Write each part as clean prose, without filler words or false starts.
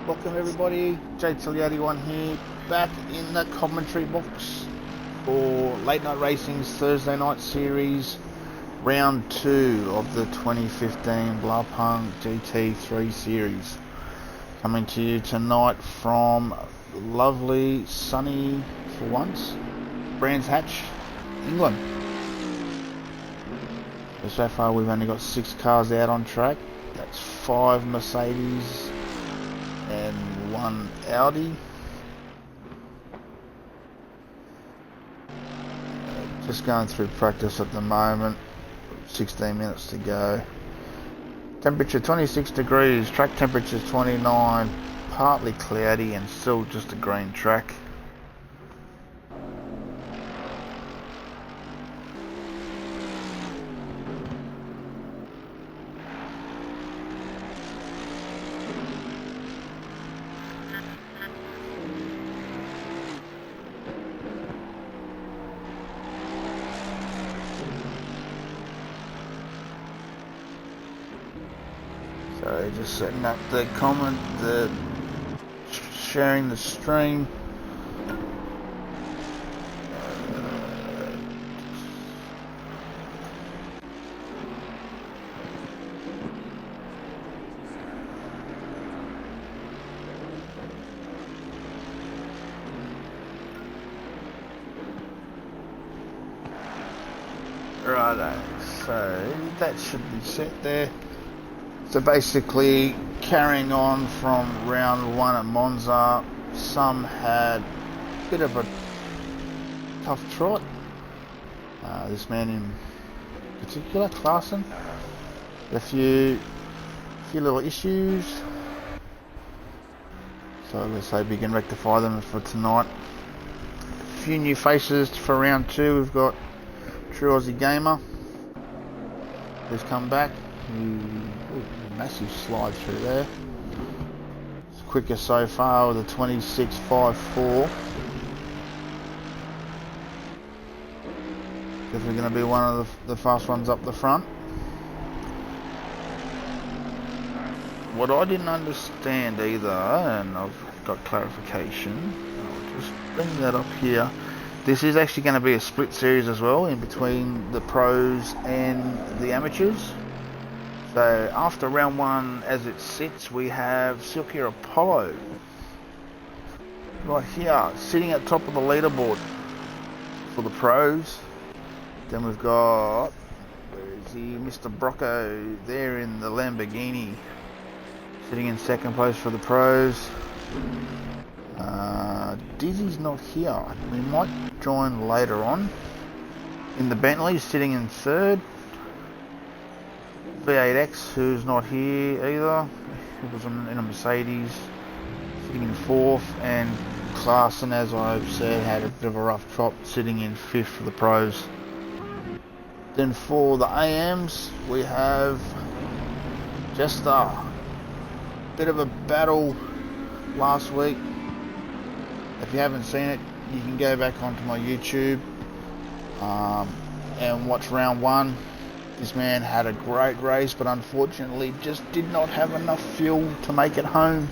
Welcome everybody, GT3 here, back in the commentary box for Late Night Racing's Thursday night series, round 2 of the 2015 Blancpain GT3 series. Coming to you tonight from lovely, sunny, for once, Brands Hatch, England. So far we've only got 6 cars out on track. That's 5 Mercedes and 1 Audi. Just going through practice at the moment, 16 minutes to go. Temperature 26 degrees, track temperature 29, partly cloudy and still just a green track. So just setting up the comment, sharing the stream. Righto, so that should be set there. So basically, carrying on from round 1 at Monza, some had a bit of a tough trot. This man in particular, Clarkson, a few little issues. So let's hope we can rectify them for tonight. A few new faces for round 2. We've got True Aussie Gamer, who's come back. Massive slide through there. It's quicker so far with a 26.54. Definitely going to be one of the fast ones up the front. What I didn't understand either, and I've got clarification, I'll just bring that up here. This is actually going to be a split series as well, in between the pros and the amateurs. So after round 1, as it sits, we have Silky Apollo right here, sitting at top of the leaderboard for the pros. Then we've got, where is he, Mr. Brocco there in the Lamborghini, sitting in 2nd place for the pros. Dizzy's not here. We might join later on. In the Bentley, sitting in 3rd. V8X, who's not here either, he was in a Mercedes, sitting in 4th, and Clarkson, as I've said, had a bit of a rough trot, sitting in 5th for the pros. Then for the AMs, we have just a bit of a battle last week. If you haven't seen it, you can go back onto my YouTube and watch round 1. This man had a great race, but unfortunately just did not have enough fuel to make it home.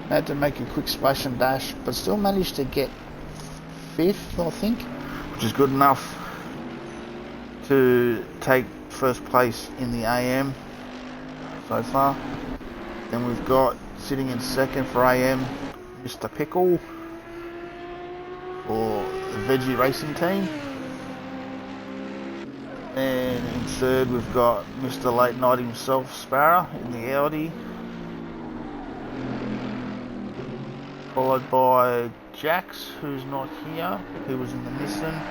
Had to make a quick splash and dash, but still managed to get 5th, I think, which is good enough to take 1st place in the AM so far. Then we've got, sitting in 2nd for AM, Mr. Pickle for the Veggie Racing team. And in 3rd we've got Mr. Late Night himself, Sparrow, in the Audi. Followed by Jax, who's not here, who was in the Nissan.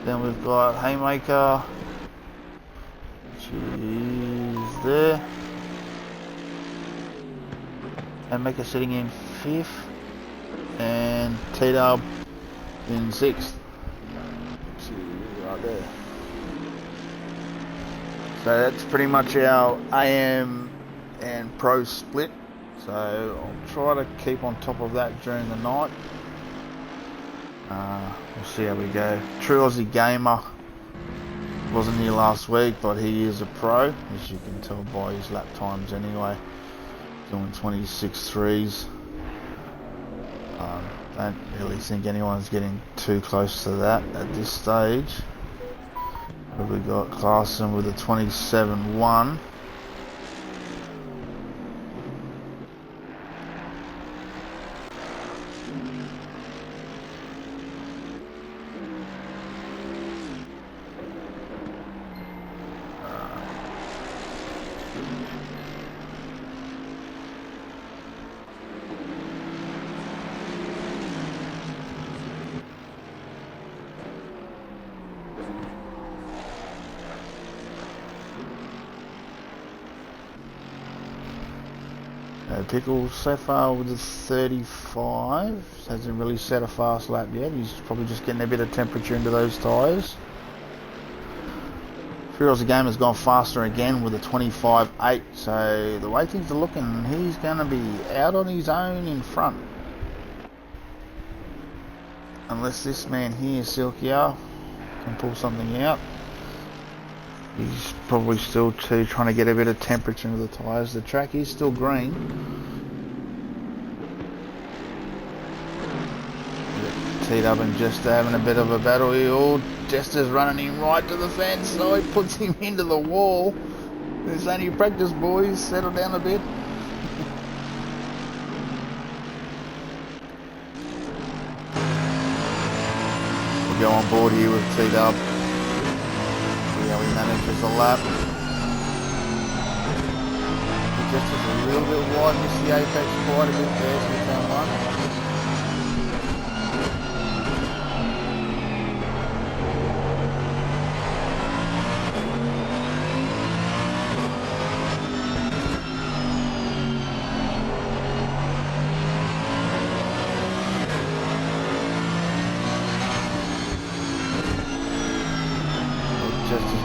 Then we've got Haymaker, which is there. Haymaker sitting in 5th. And T-Dub in 6th. Right there. So that's pretty much our AM and pro split. So I'll try to keep on top of that during the night. We'll see how we go. True Aussie Gamer Wasn't here last week, but he is a pro, as you can tell by his lap times anyway. Doing 26.3s. Don't really think anyone's getting too close to that at this stage. But we got Clarkson with a 27.1. Pickles so far with the 35, hasn't really set a fast lap yet. He's probably just getting a bit of temperature into those tyres. Feels the game has gone faster again with a 25.8, so the way things are looking, he's going to be out on his own in front. Unless this man here, Silkia, can pull something out. He's probably still trying to get a bit of temperature into the tyres. The track is still green. Teed up and Jester having a bit of a battle here. Jester's running him right to the fence, so he puts him into the wall. It's only practice, boys. Settle down a bit. We'll go on board here with Teed up. How he manages the lap. He just is a little bit wide, missed the apex quite a bit there, so he's down one.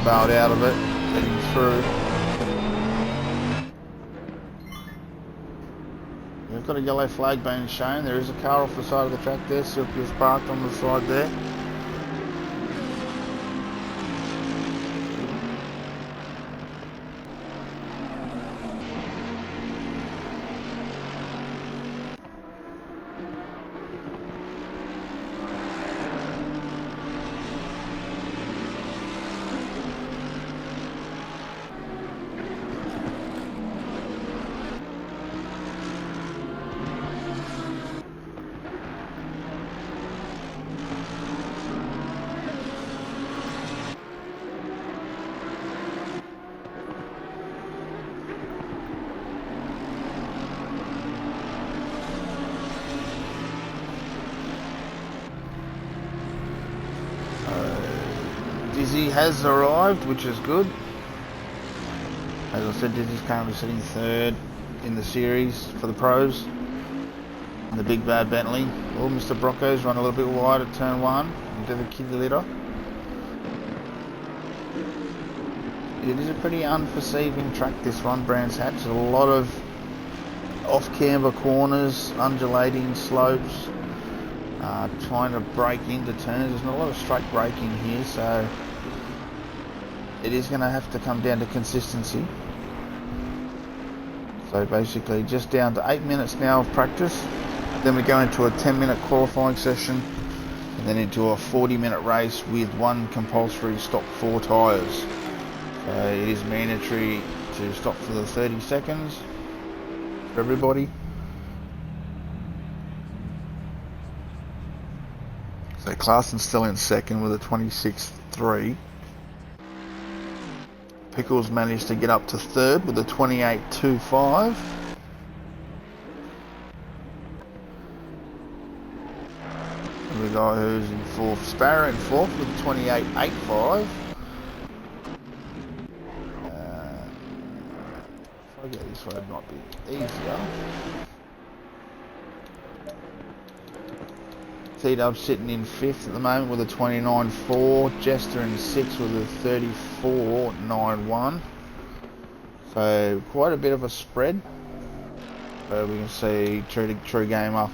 Bailed out of it, heading through. We've got a yellow flag being shown. There is a car off the side of the track there. Silky's parked on the side there. Dizzy has arrived, which is good. As I said, Dizzy's currently sitting third in the series for the pros. And the big bad Bentley. Oh, Mr. Brocco's run a little bit wide at turn one into the kiddie litter. It is a pretty unperceiving track, this one, Brands Hatch. A lot of off-camber corners, undulating slopes, trying to break into turns. There's not a lot of straight braking here, so it is going to have to come down to consistency. So basically just down to 8 minutes now of practice. Then we go into a 10-minute qualifying session and then into a 40-minute race with one compulsory stop 4 tyres. So it is mandatory to stop for the 30 seconds for everybody. So Clarson's still in second with a 26.3. Pickles managed to get up to third with a 28.25. And the guy who's in fourth, Sparrow in fourth with a 28.85. If I get this one, it might be easier. T-Dub sitting in fifth at the moment with a 29.4. Jester in sixth with a 34.91. So quite a bit of a spread. So we can see True Gamer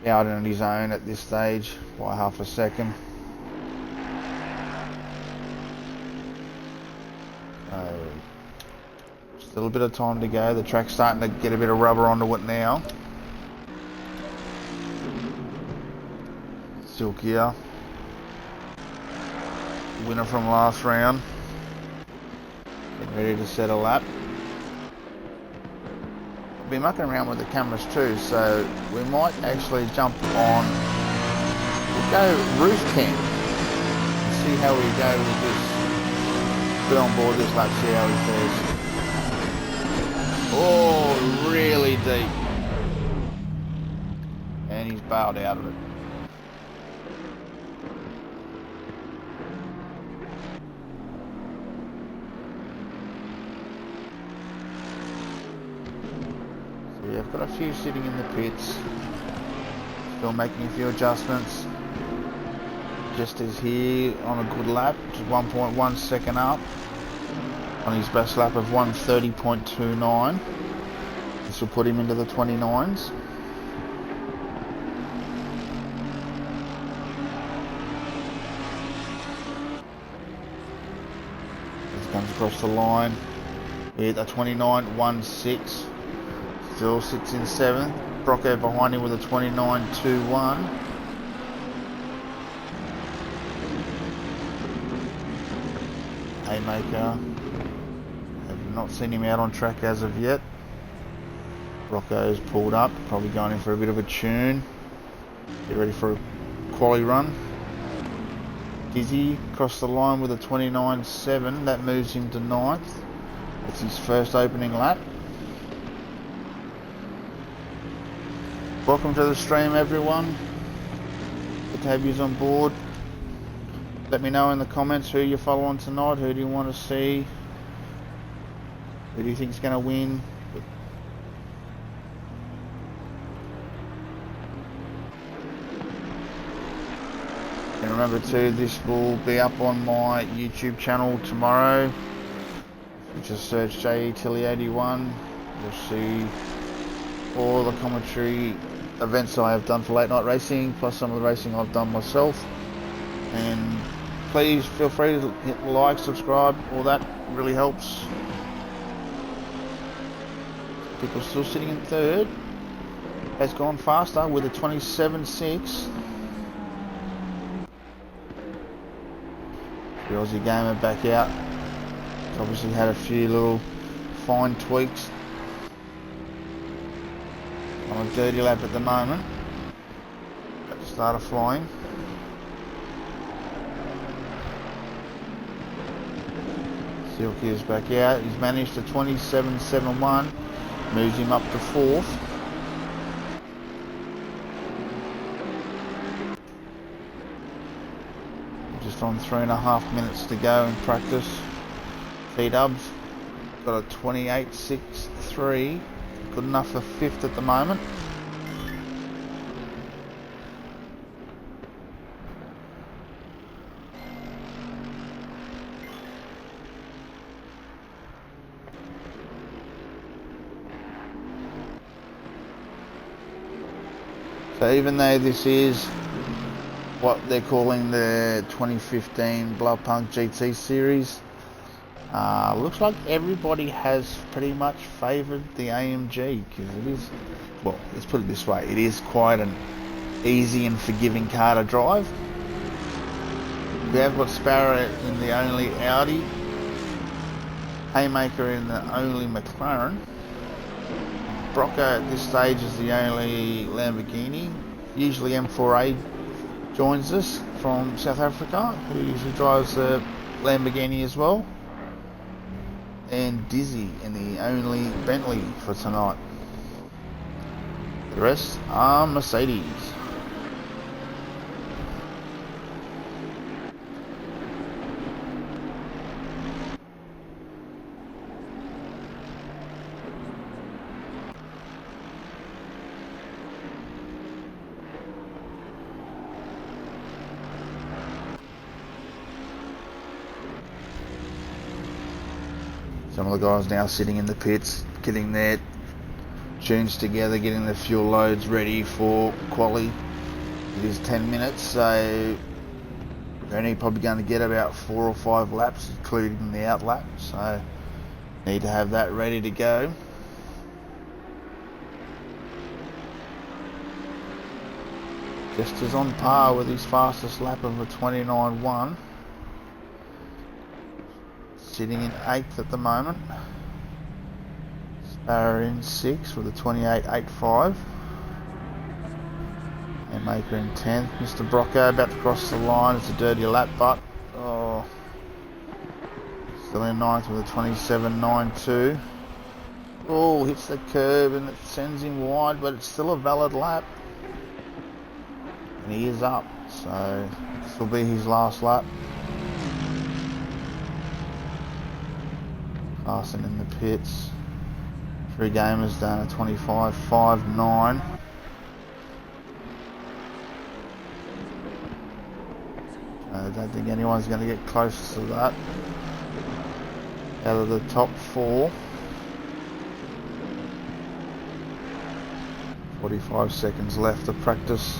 out on his own at this stage by half a second. So, still a bit of time to go. The track's starting to get a bit of rubber onto it now. Silk here. Winner from last round. Getting ready to set a lap. I've been mucking around with the cameras too, so we might actually jump on. We'll go roof cam. See how we go with this. Be on board this lap, see how he fares. Oh, really deep. And he's bailed out of it. So yeah, I've got a few sitting in the pits. Still making a few adjustments. Just as here on a good lap, just 1.1 second up on his best lap of 1:30.29. This will put him into the 29s. This comes across the line. Yeah, the 29.16. Still sits in 7th. Brocco behind him with a 29.21. Haymaker, have not seen him out on track as of yet. Rocco's pulled up, probably going in for a bit of a tune. Get ready for a quali run. Dizzy across the line with a 29.7, that moves him to 9th. It's his first opening lap. Welcome to the stream, everyone. Good to have you on board. Let me know in the comments who you're following tonight. Who do you want to see? Who do you think is going to win? And remember too, this will be up on my YouTube channel tomorrow. If you just search GT3 you'll see all the commentary events I have done for late night racing, plus some of the racing I've done myself. And please feel free to hit like, subscribe, all that really helps. People still sitting in 3rd. Has gone faster with a 27.6. The Aussie gamer back out. It's obviously had a few little fine tweaks. On a dirty lap at the moment. Got to start flying. Silky is back out. He's managed to 27.71, moves him up to 4th. Just on 3.5 minutes to go in practice. P-Dubs got a 28.63, good enough for 5th at the moment. So even though this is what they're calling the 2015 Blancpain GT series, looks like everybody has pretty much favoured the AMG, because it is, well, let's put it this way, it is quite an easy and forgiving car to drive. We have got Sparrow in the only Audi, Haymaker in the only McLaren. Brocco at this stage is the only Lamborghini. Usually M4A joins us from South Africa, who usually drives the Lamborghini as well. And Dizzy in the only Bentley for tonight. The rest are Mercedes. Some of the guys now sitting in the pits, getting their tunes together, getting their fuel loads ready for quali. It is 10 minutes, so We're only probably going to get about 4 or 5 laps, including the out lap, so need to have that ready to go. Just as on par with his fastest lap of a 29.1. Sitting in 8th at the moment. Sparrow in 6th with a 28.85. And Maker in 10th. Mr. Brocco about to cross the line. It's a dirty lap, but still in 9th with a 27.92. Oh, hits the curb and it sends him wide, but it's still a valid lap. And he is up, so this will be his last lap. Passing in the pits. 3 gamers down at 25.59. I don't think anyone's going to get close to that. Out of the top 4. 45 seconds left of practice.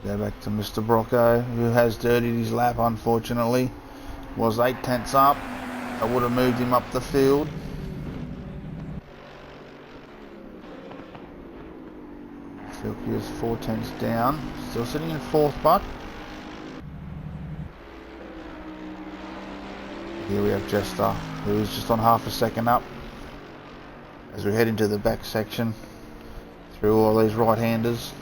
Go back to Mr. Brocco, who has dirtied his lap, unfortunately. Was 8 tenths up. I would have moved him up the field. Silky is 4 tenths down. Still sitting in 4th, but here we have Jester, who is just on half a second up. As we head into the back section, through all these right-handers.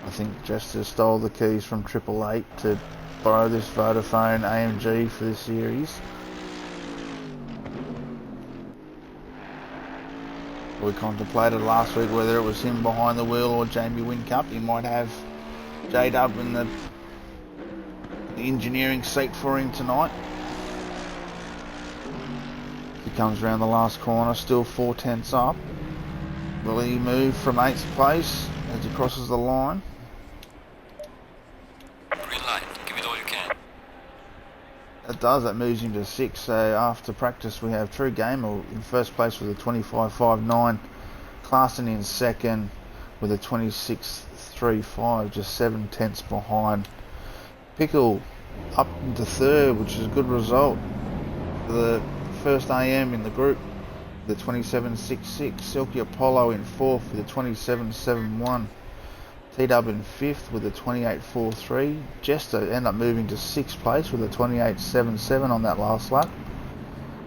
I think Jester stole the keys from 888 to borrow this Vodafone AMG for this series. We contemplated last week whether it was him behind the wheel or Jamie Whincup. He might have J-Dub in the engineering seat for him tonight. He comes around the last corner, still 4 tenths up. Will he move from 8th place as he crosses the line? Green light, give it all you can. It does, that moves him to 6th. So after practice we have True Gamer in 1st place with a 25.59. Clarkson in 2nd with a 26.35, just 7 tenths behind. Pickle up into 3rd, which is a good result for the first AM in the group, the 27.66. Silky Apollo in 4th with a 27.71. T-Dub in 5th with a 28.43. Jester ended up moving to 6th place with a 28.77 on that last lap.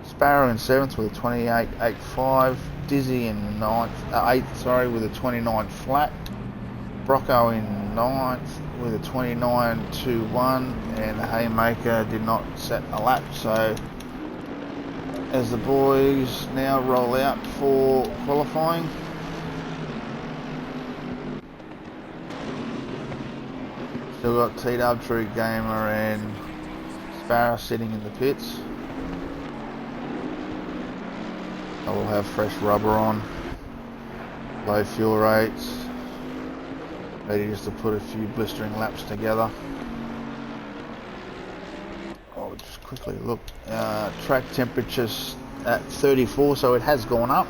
Sparrow in 7th with a 28.85. Dizzy in 8th with a 29 flat. Brocco in 9th with a 29.21, and Haymaker did not set a lap. So as the boys now roll out for qualifying, still got T-Dub, True Gamer and Sparrow sitting in the pits. I will have fresh rubber on, low fuel rates, ready just to put a few blistering laps together. I'll just quickly look. Track temperatures at 34, so it has gone up.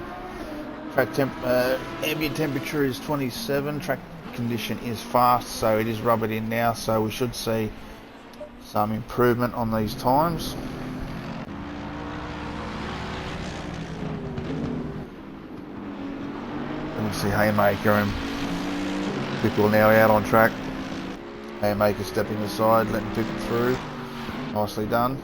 Ambient temperature is 27. Track condition is fast, so it is rubbered in now, so we should see some improvement on these times. You can see Haymaker and Pickle now out on track. Haymaker stepping aside, letting Pickle through. Nicely done.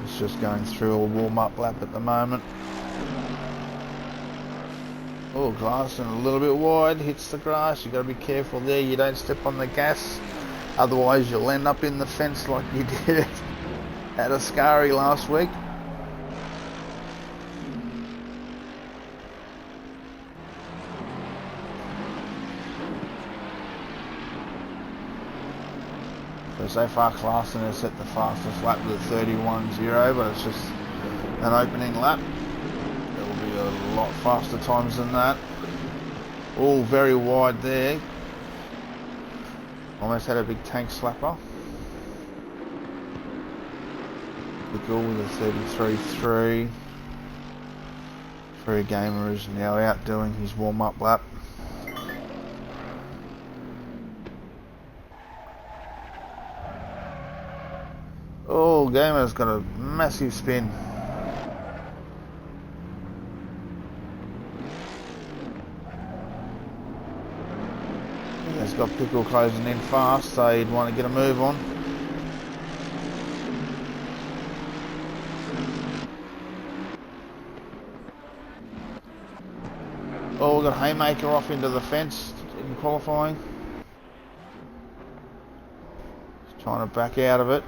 It's just going through a warm-up lap at the moment. Oh, glass and a little bit wide, hits the grass. You've got to be careful there, you don't step on the gas, otherwise you'll end up in the fence like you did at Ascari last week. So far Clarkson has set the fastest lap with 31.0, but it's just an opening lap. There will be a a lot faster times than that. All very wide there. Almost had a big tank slapper. Pickle with a 33.3. Free Gamer is now out doing his warm-up lap. Oh, Gamer's got a massive spin. He's got Pickle closing in fast, so he'd want to get a move on. Oh, we've got Haymaker off into the fence in qualifying. He's trying to back out of it.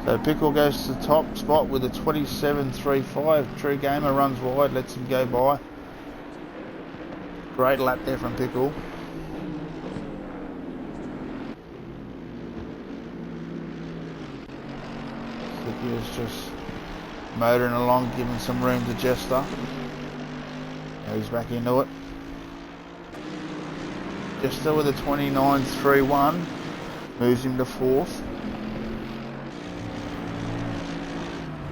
So Pickle goes to the top spot with a 27.35. True Gamer runs wide, lets him go by. Great lap there from Pickle. He was just motoring along, giving some room to Jester. Now he's back into it. Jester with a 29.31 moves him to 4th.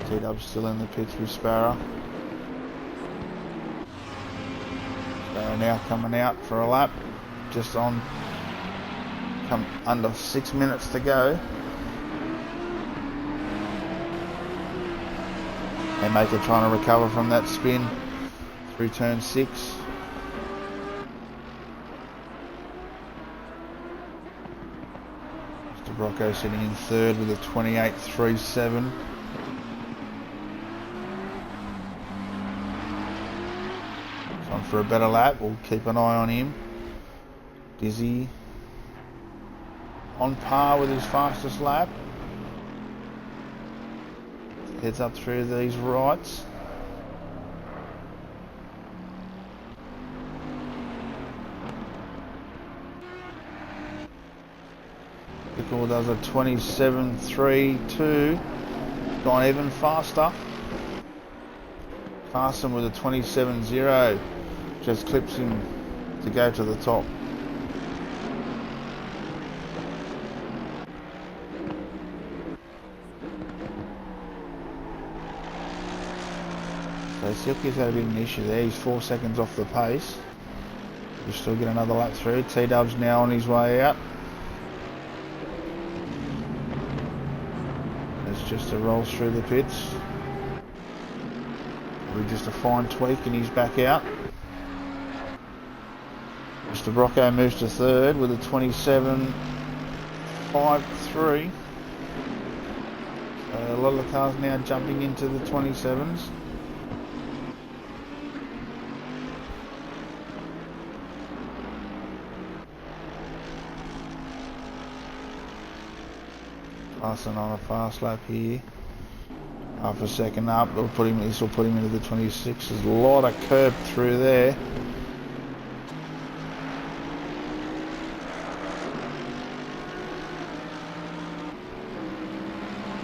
T-Dub's still in the pits with Sparrow. Sparrow now coming out for a lap, just on under 6 minutes to go. Haymaker trying to recover from that spin through turn 6. Mr. Brocco sitting in 3rd with a 28.37. On for a better lap, we'll keep an eye on him. Dizzy on par with his fastest lap. Heads up through these rights. Pickle does a 27.32, gone even faster. Carson with a 27.0, just clips him to go to the top. So Silky's had a bit of an issue there, he's 4 seconds off the pace. We'll still get another lap through. T-Dub's now on his way out. It's just a rolls through the pits. Probably just a fine tweak and he's back out. Mr. Brocco moves to 3rd with a 27.53. So a lot of the cars now jumping into the 27s. Passing on a fast lap here. Half a second up. This will put him into the 26. There's a lot of curb through there.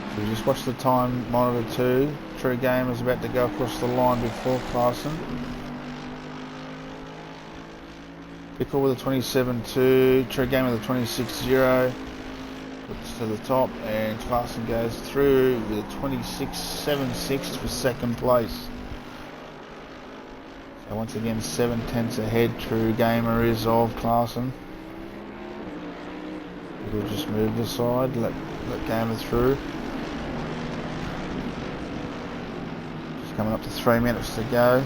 So we just watch the time monitor too. True Gamer is about to go across the line before Carson. Pickle with a 27.2. True Gamer with a 26.0. Puts to the top, and Clarkson goes through with a 26.76 for 2nd place. So once again 7/10 ahead. True Gamer is of Clarkson. We'll just move the side, let Gamer through. Just coming up to 3 minutes to go.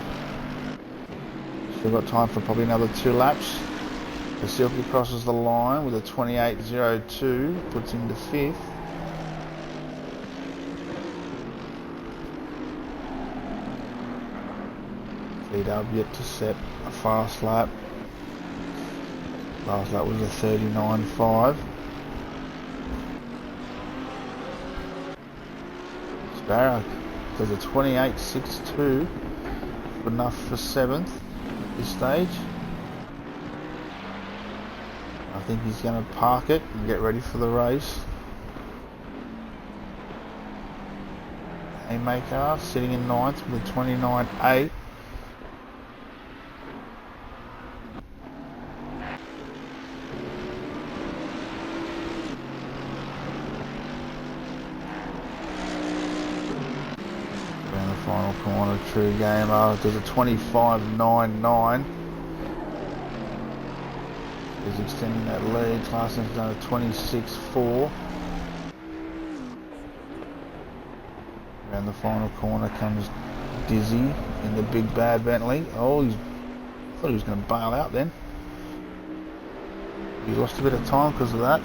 Still got time for probably another 2 laps. The Silky crosses the line with a 28.02, puts him to 5th. T-Dub yet to set a fast lap. Last lap was a 39.5. Sparrow does a 28.62, good enough for 7th at this stage. I think he's going to park it and get ready for the race. Amaker sitting in 9th with a 29.8. Around the final corner, True Gamer does a 25.99. He's extending that lead. Clarkson's done a 26.4. Around the final corner comes Dizzy in the big bad Bentley. Oh, I thought he was going to bail out then. He lost a bit of time because of that.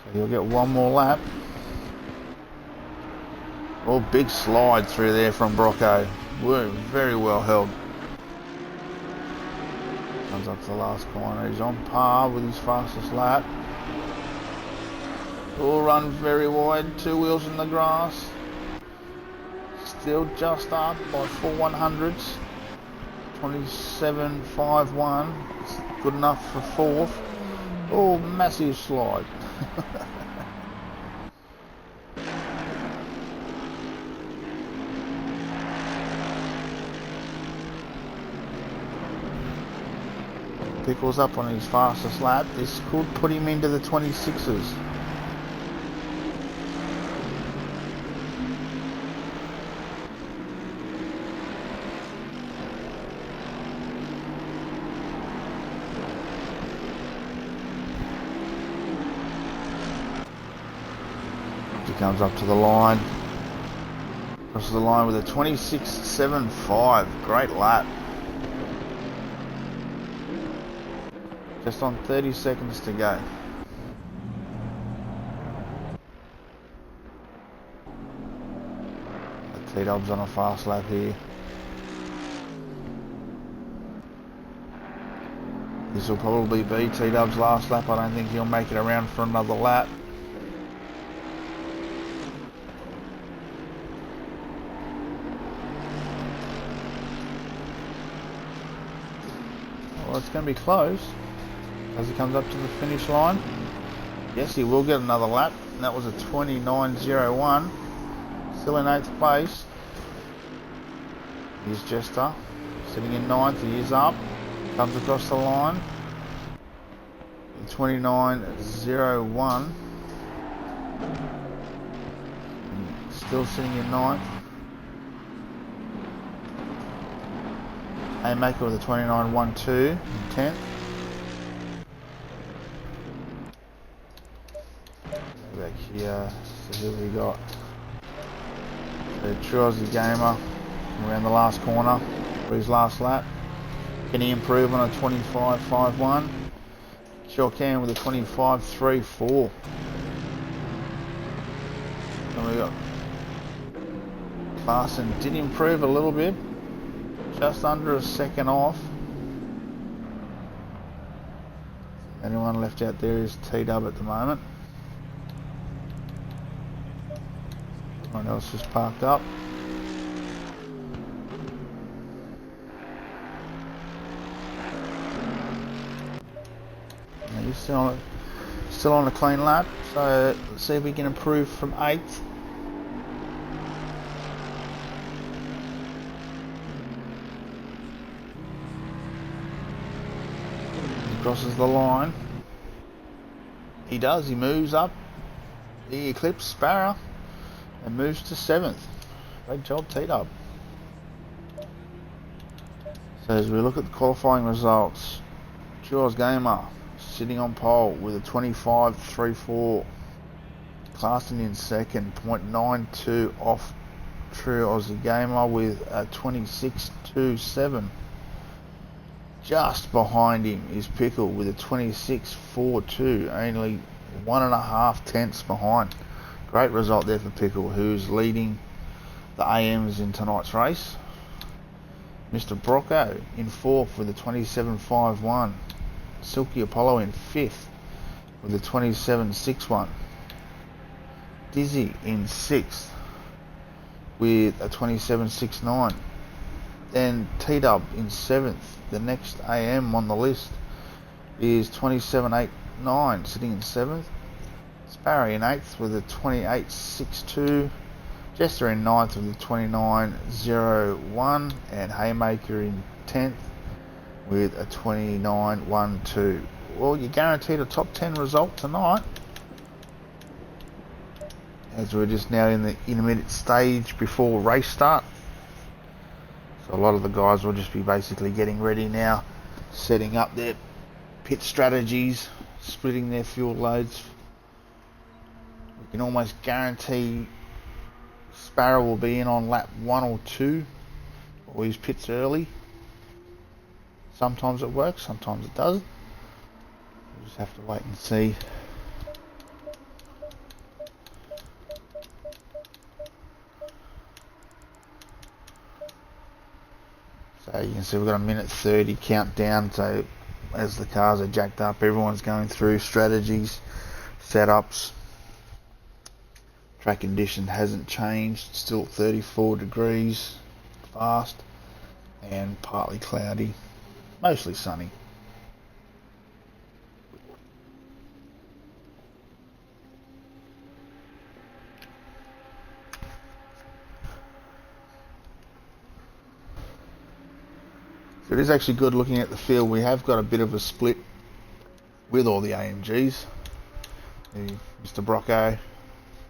So he'll get one more lap. Oh, big slide through there from Brocco. Very well held. Comes up to the last corner. He's on par with his fastest lap. Will run very wide. 2 wheels in the grass. Still just up by 4 100ths. 27.51. It's good enough for 4th. Oh, massive slide. Pickles up on his fastest lap. This could put him into the 26s. He comes up to the line. Crosses the line with a 26.75. Great lap. Just on 30 seconds to go. T-Dub's on a fast lap here. This will probably be T-Dub's last lap. I don't think he'll make it around for another lap. Well, it's going to be close as he comes up to the finish line. Yes, he will get another lap. And that was a 29.01. Still in 8th place. Here's Jester sitting in 9th. He is up. Comes across the line. 29.01. Still sitting in 9th. Amaker with a 29.12 in 10th. Back here, so here we got the True Aussie Gamer around the last corner for his last lap. Can he improve on a 25.51? Sure can with a 25.34. And we got Clarkson did improve a little bit, just under a second off. Anyone left out there is T-Dub at the moment. Everyone else is parked up. And he's still on a clean lap, so let's see if we can improve from 8th. He crosses the line. He does, he moves up. He eclipsed Sparrow and moves to 7th. Great job, T-Dub. So as we look at the qualifying results, True Aussie Gamer sitting on pole with a 25.34. Clarkson in second, 0.92 off True Aussie Gamer with a 26.27. Just behind him is Pickle with a 26.42, only 1.5 tenths behind. Great result there for Pickle, who's leading the AMs in tonight's race. Mr. Brocco in 4th with a 27.51. Silky Apollo in 5th with a 27.61. Dizzy in 6th with a 27.69. Then T-Dub in 7th. The next AM on the list is 27.89, sitting in 7th. Sparrow in 8th with a 28.62. Jester in 9th with a 29.01 and Haymaker in 10th with a 29.12. Well, you're guaranteed a top 10 result tonight, as we're just now in the intermediate stage before race start. So a lot of the guys will just be basically getting ready now, setting up their pit strategies, splitting their fuel loads. We can almost guarantee Sparrow will be in on lap 1 or 2, or his pits early. Sometimes it works, sometimes it doesn't. We'll just have to wait and see. So you can see we've got a minute 30 countdown. So as the cars are jacked up, everyone's going through strategies, setups. Track condition hasn't changed, still 34 degrees, fast and partly cloudy, mostly sunny. So it is actually good looking at the field. We have got a bit of a split with all the AMGs. Mr. Brocco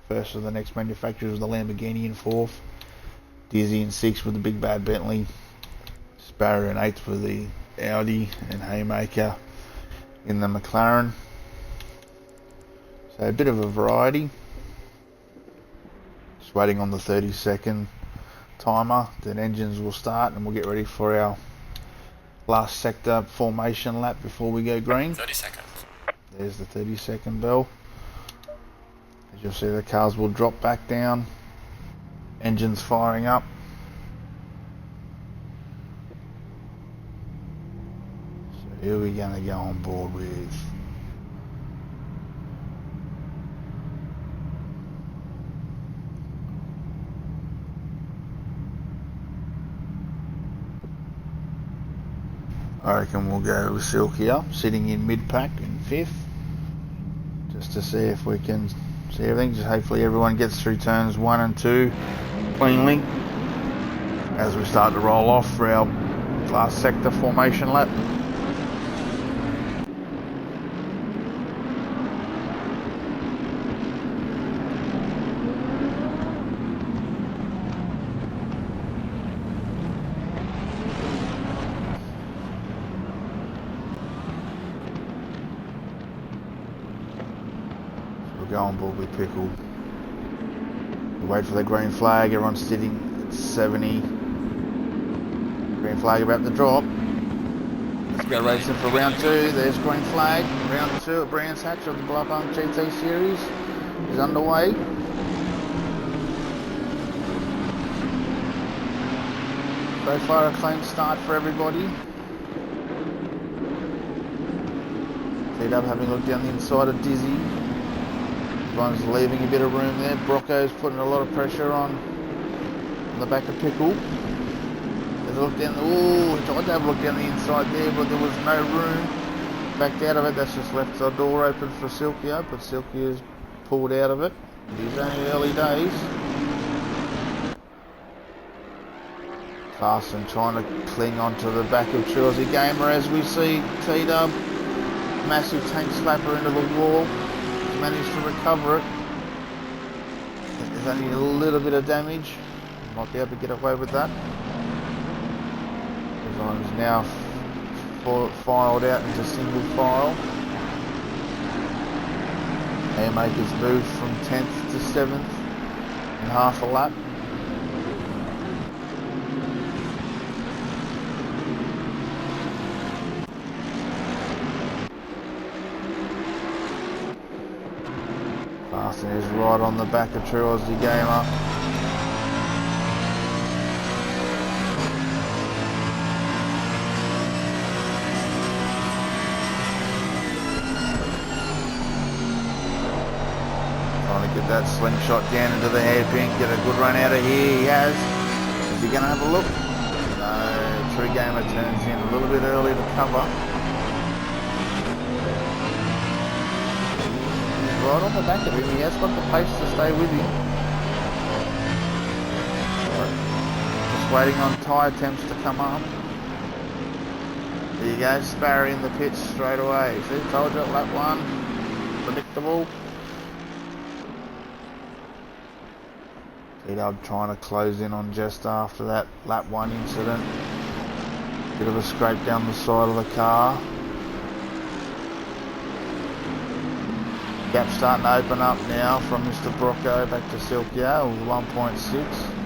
first of the next manufacturers, the Lamborghini in 4th, Dizzy in 6th with the big bad Bentley, Sparrow in 8th with the Audi, and Haymaker in the McLaren. So a bit of a variety. Just waiting on the 30-second timer, then engines will start and we'll get ready for our last sector formation lap before we go green. 30 seconds. There's the 30-second bell. As you'll see, the cars will drop back down, engines firing up. So who are we going to go on board with? I reckon we'll go with Silky up, sitting in mid-pack in 5th, just to see if we can see everything. Just hopefully everyone gets through turns 1 and 2 cleanly as we start to roll off for our last sector formation lap. Go on board with Pickle. We wait for the green flag. Everyone's sitting at 70. Green flag about to drop. Let's go racing for round 2. There's green flag. Round 2 at Brands Hatch of the Blancpain GT series is underway. So far a clean start for everybody. T-Dub having a look down the inside of Dizzy. Everyone's leaving a bit of room there. Brocco's putting a lot of pressure on the back of Pickle. There's a look down the... Ooh, he tried to have a look down the inside there, but there was no room. Backed out of it. That's just left the door open for Silkio, but Silkio's pulled out of it. It's only early days. Carson trying to cling onto the back of Chelsea Gamer as we see T-Dub. Massive tank slapper into the wall. Managed to recover it. There's only a little bit of damage. Might be able to get away with that. Everyone's now filed out into single file. Haymaker's moved from 10th to 7th in half a lap. Carson is right on the back of True Aussie Gamer. Trying to get that slingshot down into the hairpin, get a good run out of here. He has. Is he going to have a look? No, True Gamer turns in a little bit early to cover. Right on the back of him, he has got the pace to stay with him. waiting on tyre temps to come up. There you go, Sparrow in the pits straight away. See, told you, lap 1, predictable. T-Dub trying to close in on just after that lap 1 incident. Bit of a scrape down the side of the car. Gap starting to open up now from Mr. Brocco back to Silkio with 1.6.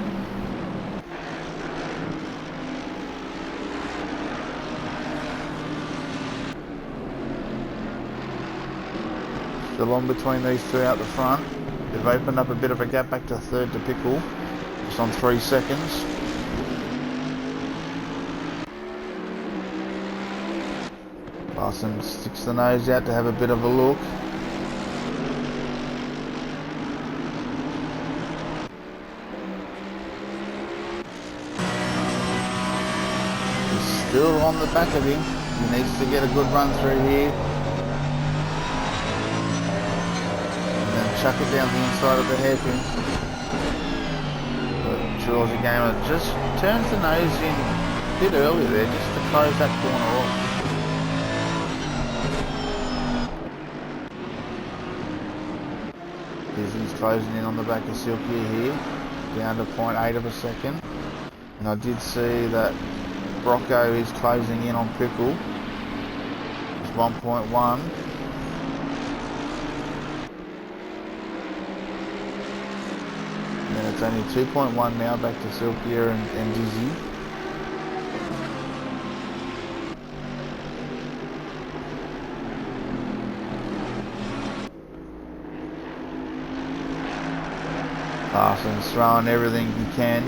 Still on between these two out the front. They've opened up a bit of a gap back to third to Pickle. Just on 3 seconds. Larson sticks the nose out to have a bit of a look. He's still on the back of him. He needs to get a good run through here. Chuck it down the inside of the hairpin. But Georgia Gamer just turns the nose in a bit early there just to close that corner off. He's closing in on the back of Silky here, down to 0.8 of a second. And I did see that Brocco is closing in on Pickle. It's 1.1. It's only 2.1 now back to Silkier and Dizzy. Larson's throwing everything he can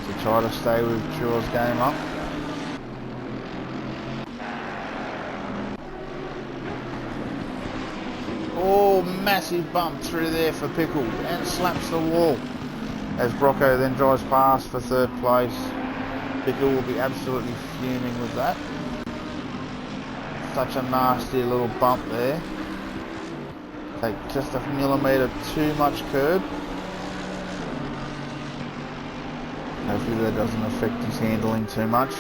to try to stay with Chua's game up. Oh, massive bump through there for Pickle and slaps the wall. As Brocco then drives past for third place. Pickle will be absolutely fuming with that. Such a nasty little bump there. Take just a millimetre too much curb. Hopefully that doesn't affect his handling too much.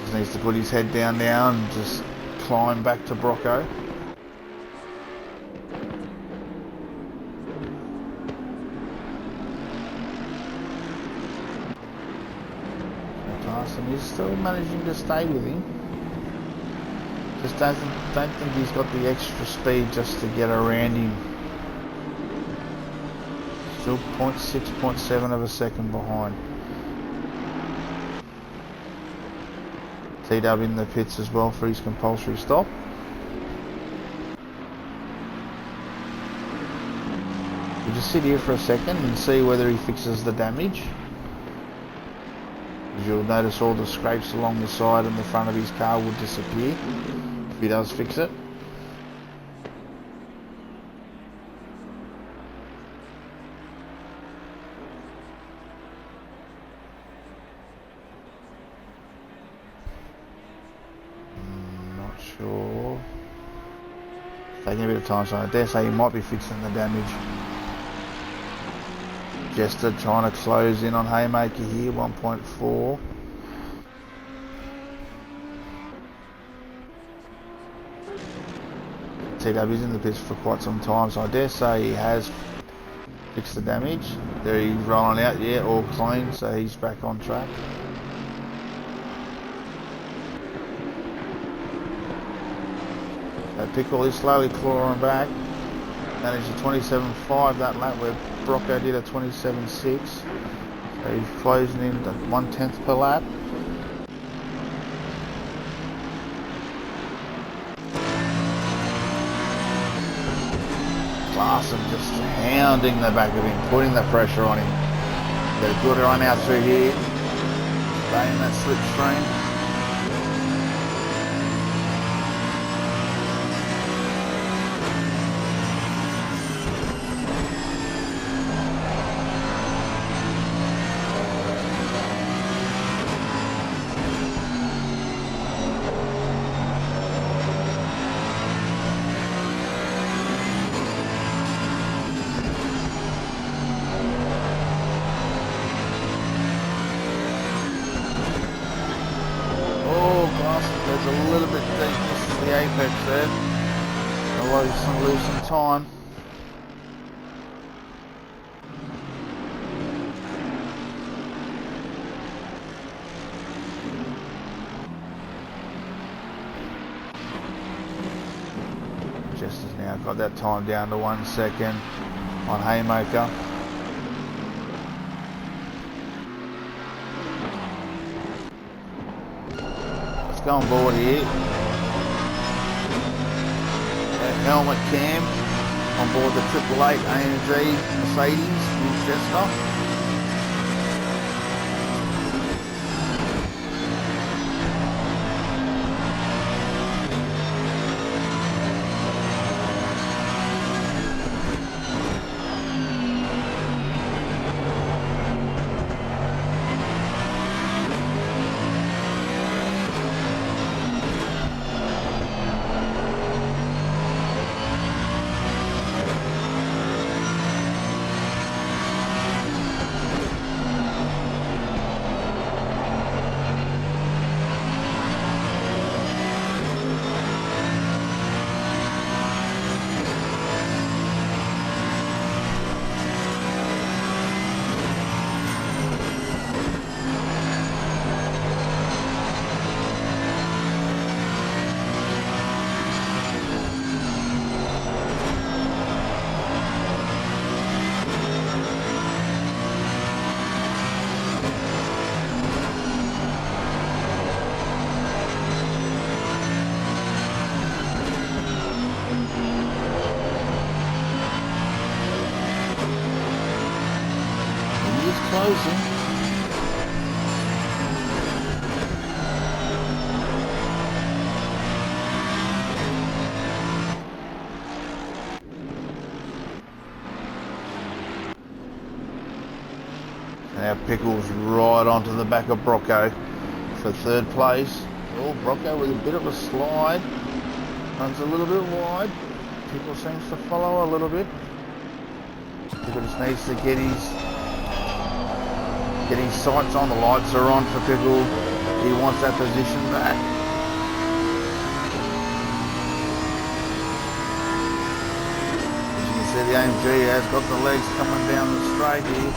Just needs to put his head down now and just climb back to Brocco. And he's still managing to stay with him. Just don't think he's got the extra speed just to get around him. Still 0.6, 0.7 of a second behind. T-Dub in the pits as well for his compulsory stop. We'll just sit here for a second and see whether he fixes the damage. You'll notice all the scrapes along the side and the front of his car will disappear if he does fix it. Not sure. Taking a bit of time, so I dare say he might be fixing the damage. Jester trying to close in on Haymaker here, 1.4. TW's in the pits for quite some time, so I dare say he has fixed the damage. There he's rolling out, yeah, all clean, so he's back on track. So Pickle is slowly clawing back. Managed a 27.5 that lap where Brocco did a 27.6. So he's closing in at 1/10 per lap. Larson just hounding the back of him, putting the pressure on him. Got a good run out through here. Stay in that slipstream. apex there. Otherwise lose some time. Just has now got that time down to 1 second on Haymaker. Let's go on board here. Helmet cam on board the 888 AMG Mercedes with Jester. Closing. Now Pickles right onto the back of Brocco for third place. Oh, Brocco with a bit of a slide. Runs a little bit wide. Pickles seems to follow a little bit. Pickles needs to get his sights on. The lights are on for Pickle. He wants that position back. As you can see, the AMG has got the legs coming down the straight here.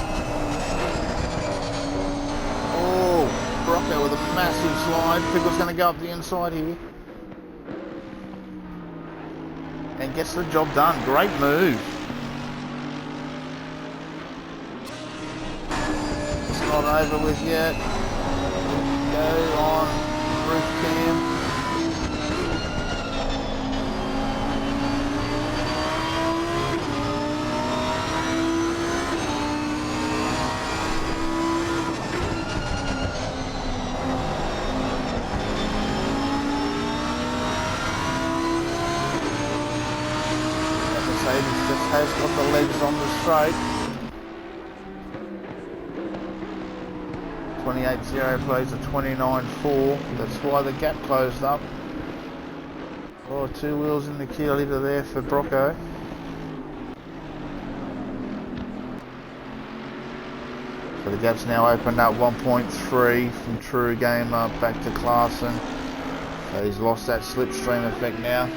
Oh, Brocco with a massive slide. Pickle's going to go up the inside here. And gets the job done. Great move. Not over with yet. Go on roof cam. As I say, this just has got the legs on the straight. 28.0 plays a 29.4. That's why the gap closed up. Oh, 2 wheels in the kilometre there for Brocco. So the gap's now opened up 1.3 from True Gamer back to Clarkson. So he's lost that slipstream effect now.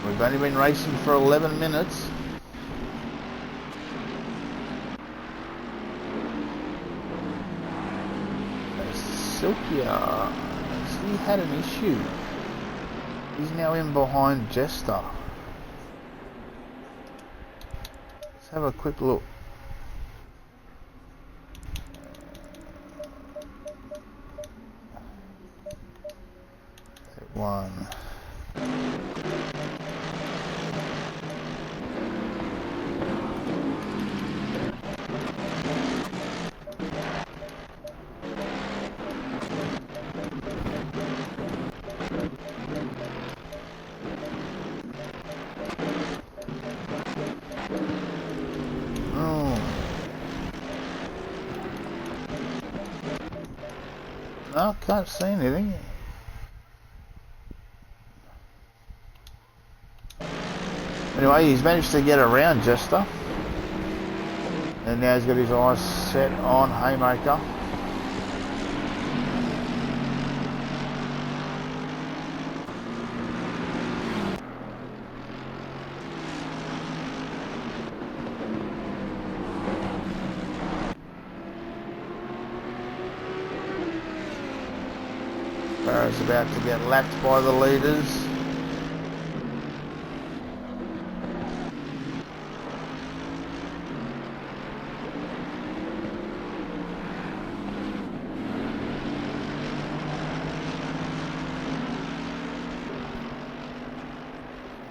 We've only been racing for 11 minutes. Silkia, he had an issue. He's now in behind Jester. Let's have a quick look. That one. No, can't see anything. Anyway, he's managed to get around Jester. And now he's got his eyes set on Haymaker. Barrett's about to get lapped by the leaders.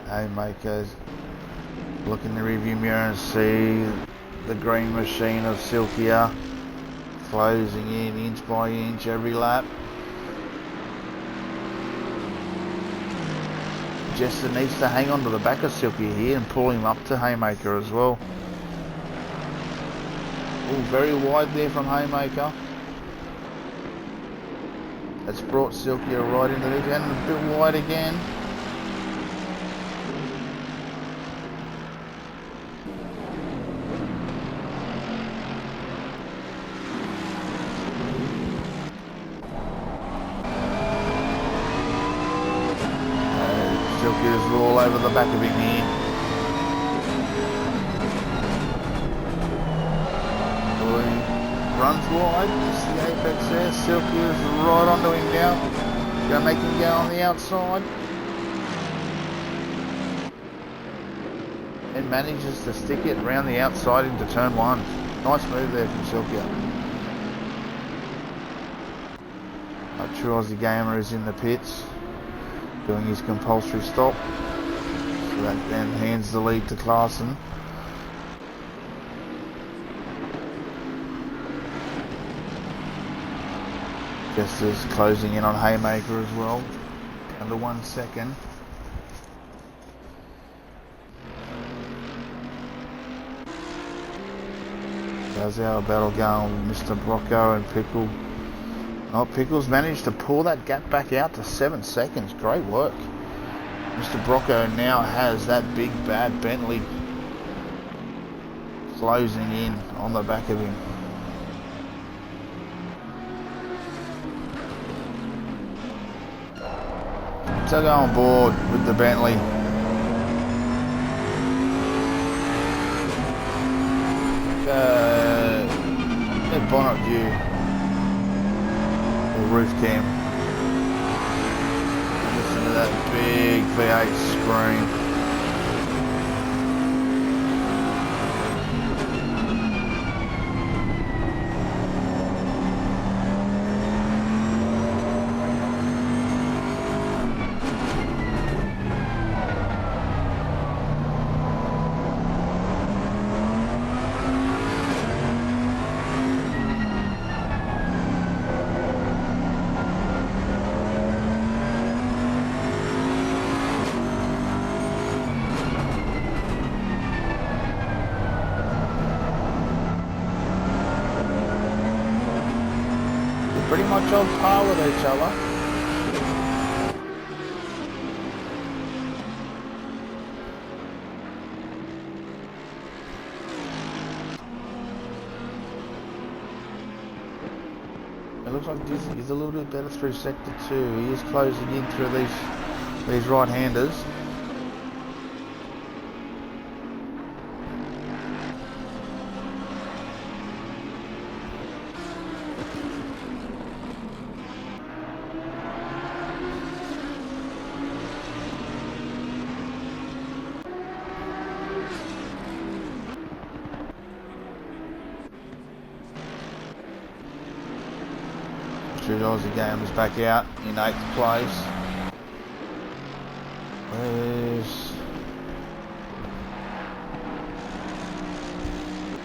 Haymakers. Look in the rearview mirror and see the green machine of Silkia closing in inch by inch every lap. Jester needs to hang on to the back of Silkia here and pull him up to Haymaker as well. Oh, very wide there from Haymaker. That's brought Silkia right into this and a bit wide again. Silkia's all over the back of him here. Runs wide, just the apex there. Silkia's right onto him now. Gonna make him go on the outside. And manages to stick it around the outside into turn one. Nice move there from Silkia. Our true Aussie gamer is in the pits, doing his compulsory stop. So that then hands the lead to Clarkson. Jester's closing in on Haymaker as well. Under 1 second. How's our battle going with Mr. Brocco and Pickle? Oh, Pickle's managed to pull that gap back out to 7 seconds. Great work. Mr. Brocco now has that big bad Bentley closing in on the back of him. So go on board with the Bentley. Bonnet view. Roof cam. Listen to that big V8 screen. Pretty much on par with each other. It looks like he's a little bit better through sector 2. He is closing in through these right-handers. True Aussie game is back out in 8th place.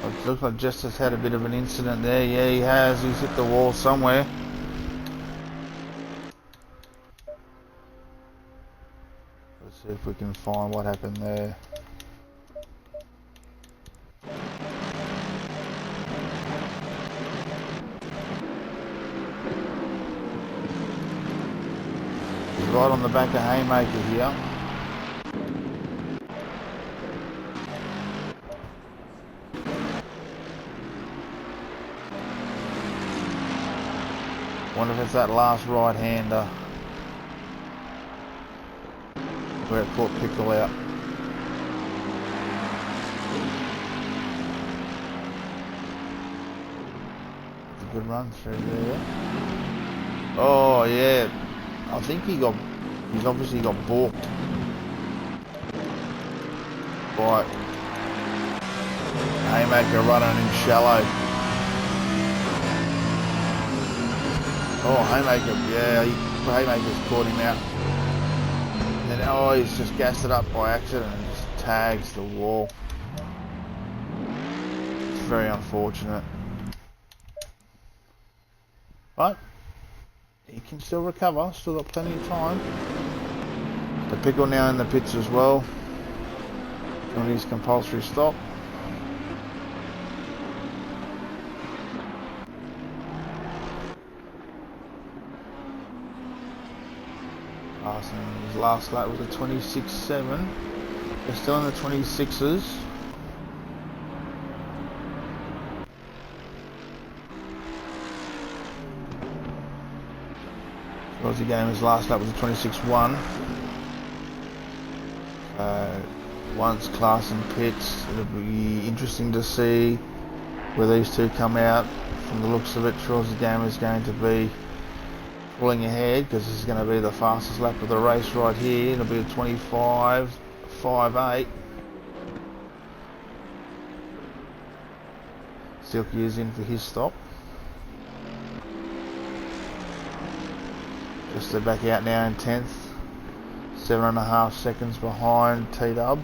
It looks like Justice had a bit of an incident there. Yeah, he has. He's hit the wall somewhere. Let's see if we can find what happened there. Right on the back of Haymaker here. Wonder if it's that last right-hander where it caught Pickle out. It's a good run through there. Oh yeah. I think he's obviously got balked by Haymaker running in shallow. Oh, Haymaker, yeah, Haymaker's caught him out. And then, oh, he's just gassed it up by accident and just tags the wall. It's very unfortunate. But he can still recover, still got plenty of time. The Pickle now in the pits as well. On his compulsory stop. His last lap was a 26.7. They're still in the 26s. Aussie Gamer's last lap was a 26.1. Once class and pits, it'll be interesting to see where these two come out. From the looks of it, Aussie Gamer's going to be pulling ahead because this is going to be the fastest lap of the race right here. It'll be a 25.58. Silky is in for his stop. Just they're back out now in 10th. 7.5 seconds behind T-Dub.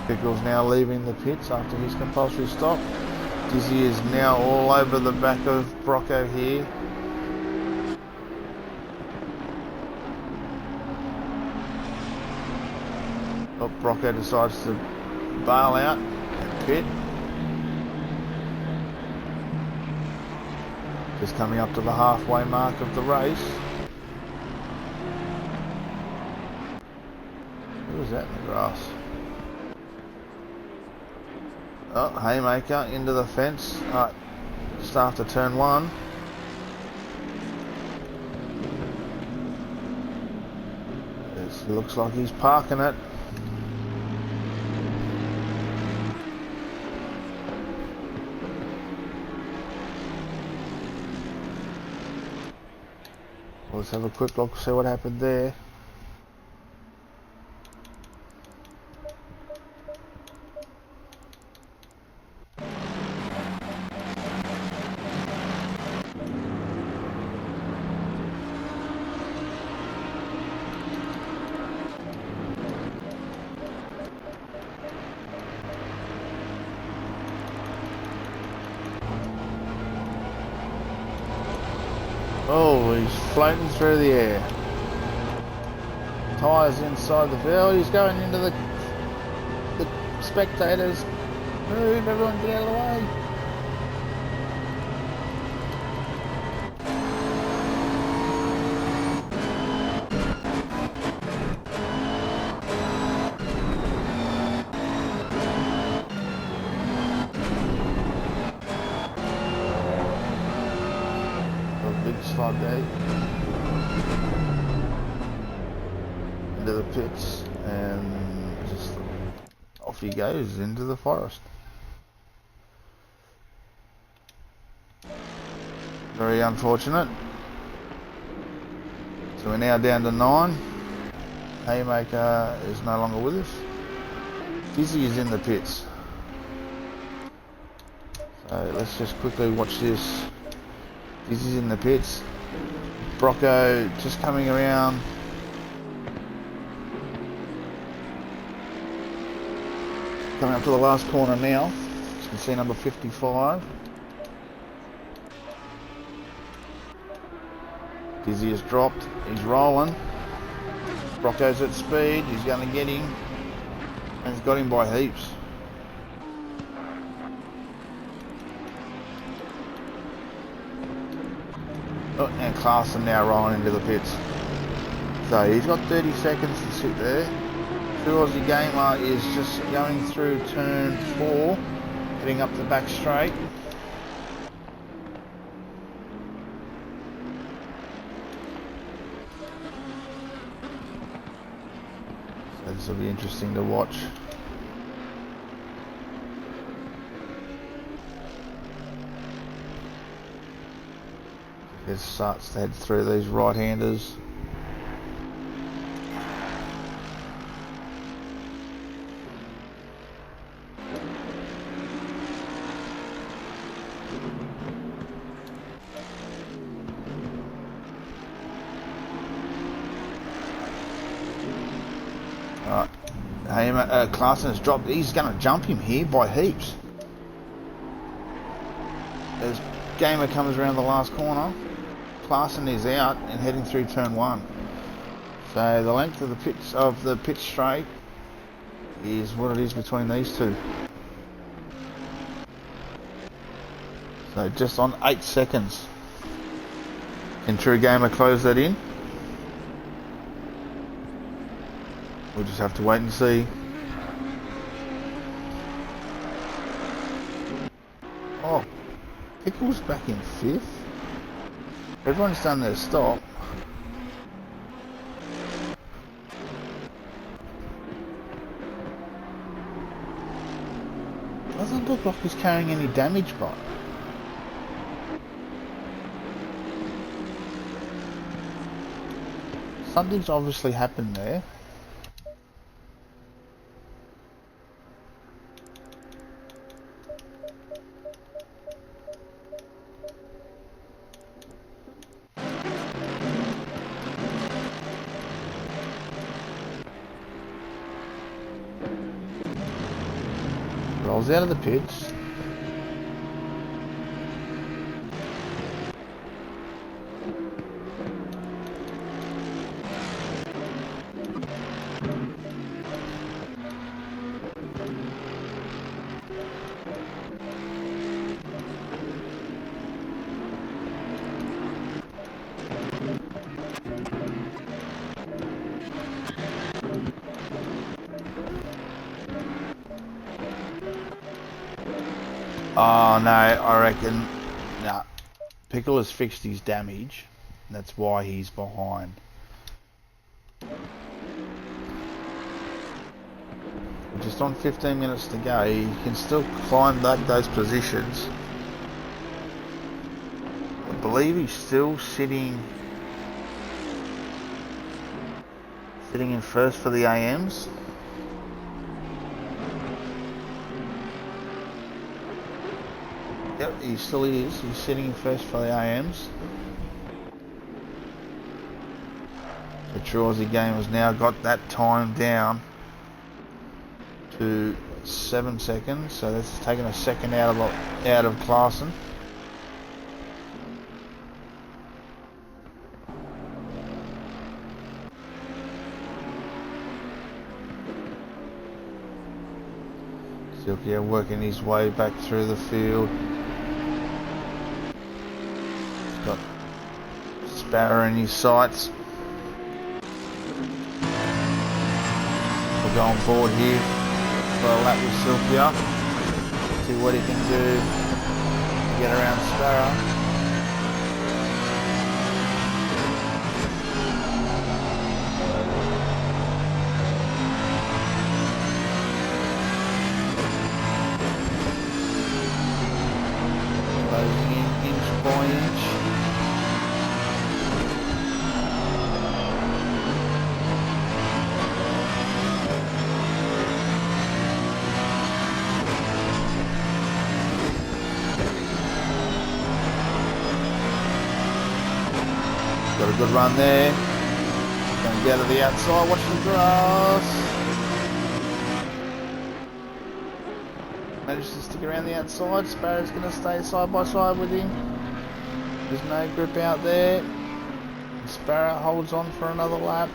Pickle's now leaving the pits after his compulsory stop. Dizzy is now all over the back of Brocco here. Oh, Brocco decides to bail out and pit. Just coming up to the halfway mark of the race. Who was that in the grass? Oh, Haymaker into the fence. Alright, just after turn 1. It looks like he's parking it. Let's have a quick look, see what happened there. Oh, he's floating through the air. Tyres inside the field. He's going into the spectators. Move, everyone get out of the way. Gate into the pits, and just off he goes into the forest. Very unfortunate. So we're now down to 9. Haymaker is no longer with us. Dizzy is in the pits. So let's just quickly watch this. Dizzy's in the pits. Brocco just coming around. Coming up to the last corner now. As you can see, number 55. Dizzy has dropped. He's rolling. Brocco's at speed. He's going to get him. And he's got him by heaps. Oh, and Clarkson now rolling into the pits. So he's got 30 seconds to sit there. True Aussie Gamer is just going through turn 4, heading up the back straight. So this will be interesting to watch. It starts to head through these right-handers. Alright, Clarkson has dropped. He's going to jump him here by heaps. As Gamer comes around the last corner, Clarkson is out and heading through turn 1. So the length of the pitch straight is what it is between these two. So just on 8 seconds. Can True Gamer close that in? We'll just have to wait and see. Oh, Pickle's back in 5th. Everyone's done their stop. Doesn't look like he's carrying any damage, but something's obviously happened there. Rolls out of the pits. Oh no, I reckon nah. Pickle has fixed his damage. That's why he's behind. Just on 15 minutes to go, he can still climb those positions. I believe he's still sitting in first for the AMs. Yep, he still is. He's sitting in first for the AMs. The True Aussie Game has now got that time down to 7 seconds, so that's taken a second out of Clarkson. Silky working his way back through the field. He's got Sparrow in his sights. We'll go on board here for a lap with Silky. See what he can do to get around Sparrow. Inch by inch. Got a good run there. Going to get to the outside, watch the grass. Manages to stick around the outside. Sparrow's going to stay side by side with him. There's no grip out there. Sparrow holds on for another lap.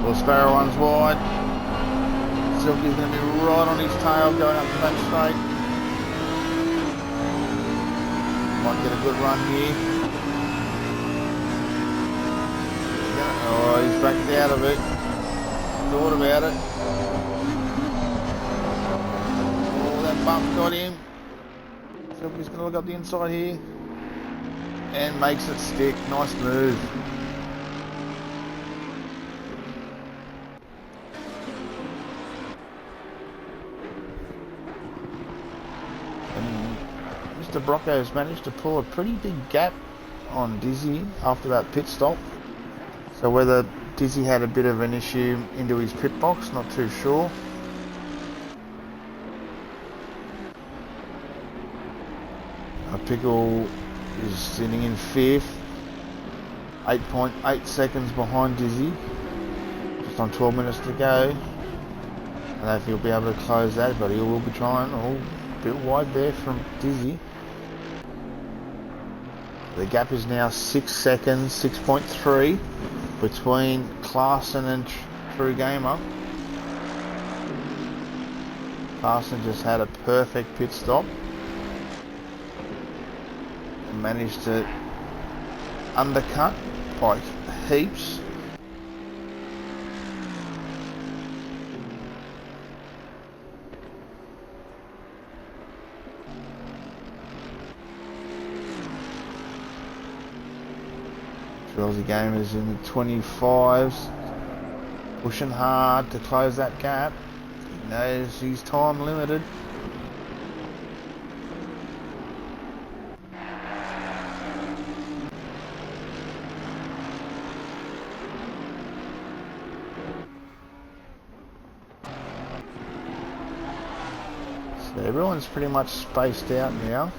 Well, Sparrow one's wide. Silky's going to be right on his tail going up the back straight. Might get a good run here. Oh, he's backed out of it. Thought about it. Oh, that bump got him. He's going to look up the inside here. And makes it stick. Nice move. And Mr. Brocco's managed to pull a pretty big gap on Dizzy after that pit stop. So whether Dizzy had a bit of an issue into his pit box, not too sure. Pickle is sitting in 5th, 8.8 seconds behind Dizzy, just on 12 minutes to go. I don't know if he'll be able to close that, but he will be trying. Oh, a bit wide there from Dizzy. The gap is now 6 seconds, 6.3 between Clarkson and True Gamer. Clarkson just had a perfect pit stop. Managed to undercut by heaps. Aussie Gamers in the 25s, pushing hard to close that gap. He knows he's time limited. Everyone's pretty much spaced out now.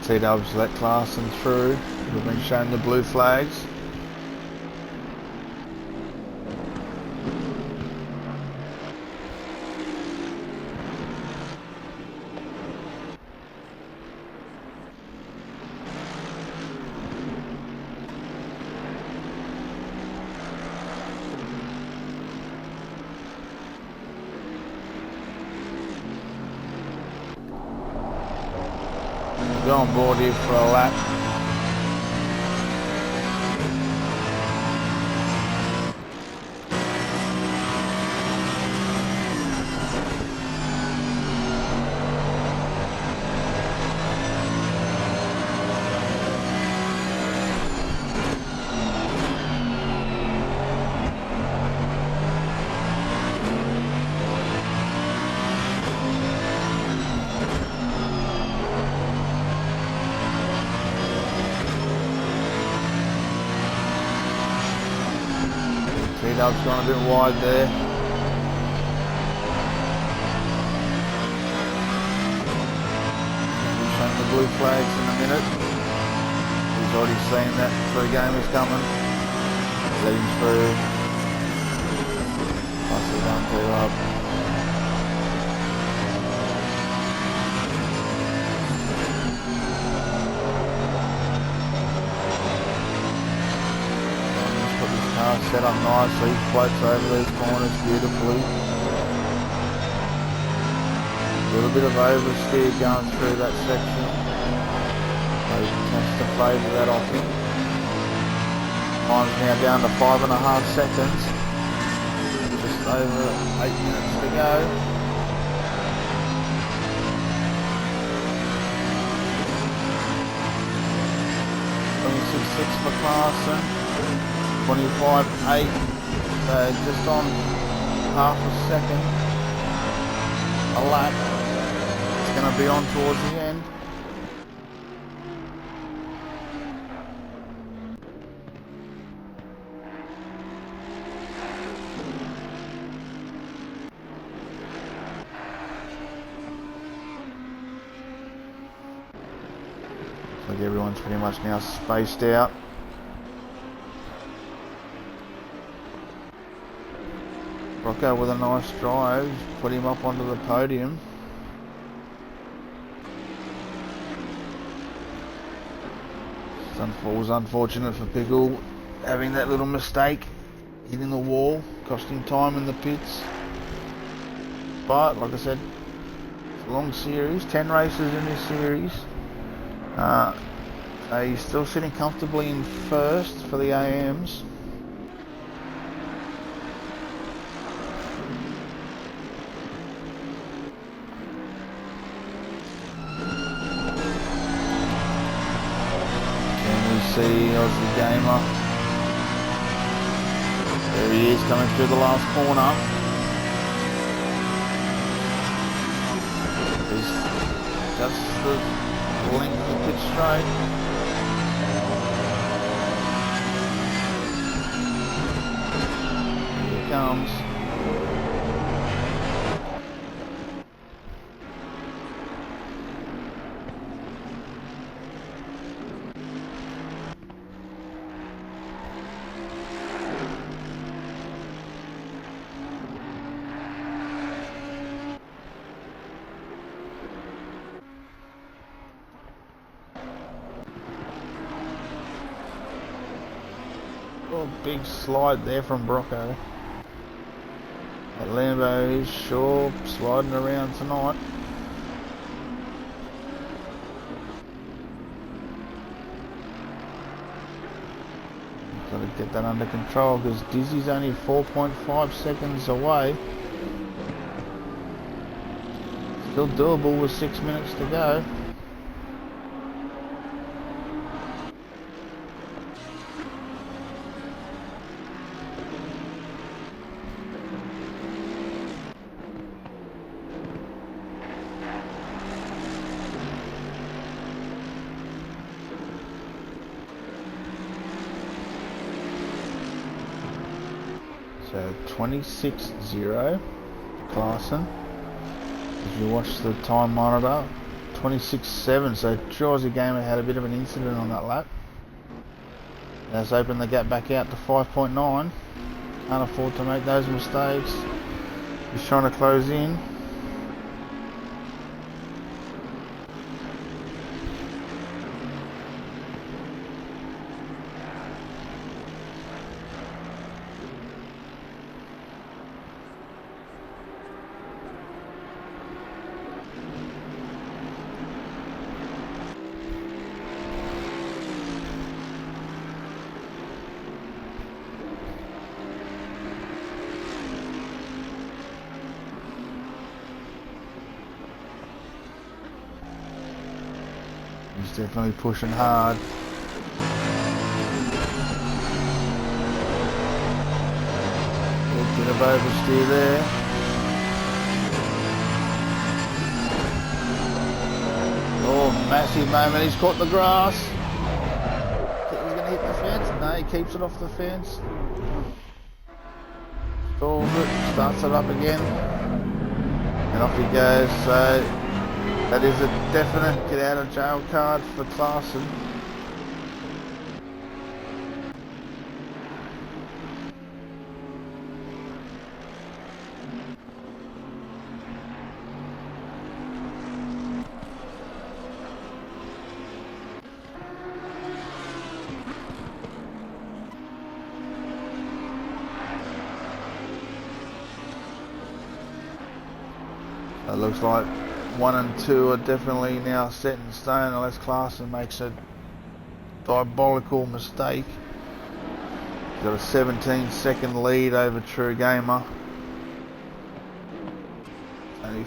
T-Dubs let Clarkson through. We've been shown the blue flags. Go on board here for a lap. T-Dub's gone a bit wide there. We'll show the blue flags in a minute. He's already seen that True Gamer's coming. Let him through. Buses on two up. Set up nicely, floats over these corners beautifully. A little bit of oversteer going through that section. They tends to favour that offing. Time's now down to 5.5 seconds. Just over 8 minutes to go. .26.6 for Clarkson. 25.8, just on half a second a lap. It's going to be on towards the end. Looks like everyone's pretty much now spaced out. Rocco with a nice drive, put him up onto the podium. It was unfortunate for Pickle having that little mistake, hitting the wall, costing time in the pits. But like I said, it's a long series, 10 races in this series. He's still sitting comfortably in first for the AMs. Can we see Aussie Gamer? There he is, coming through the last corner. He's just the length of the pit straight. Here he comes. Oh, big slide there from Brocco. That Lambo is sure sliding around tonight. Got to get that under control because Dizzy's only 4.5 seconds away. Still doable with 6 minutes to go. So 26.0 Clarkson. If you watch the time monitor, 26.7. So Aussie Gamer had a bit of an incident on that lap. That's opened the gap back out to 5.9. Can't afford to make those mistakes. He's trying to close in. He's definitely pushing hard. A bit of oversteer there. Oh, massive moment. He's caught the grass. Think he's going to hit the fence? No, he keeps it off the fence. Stalls it, starts it up again. And off he goes. So that is a definite get out of jail card for Clarkson. It looks like 1 and 2 are definitely now set in stone unless Clarkson makes a diabolical mistake. He's got a 17-second lead over True Gamer. Only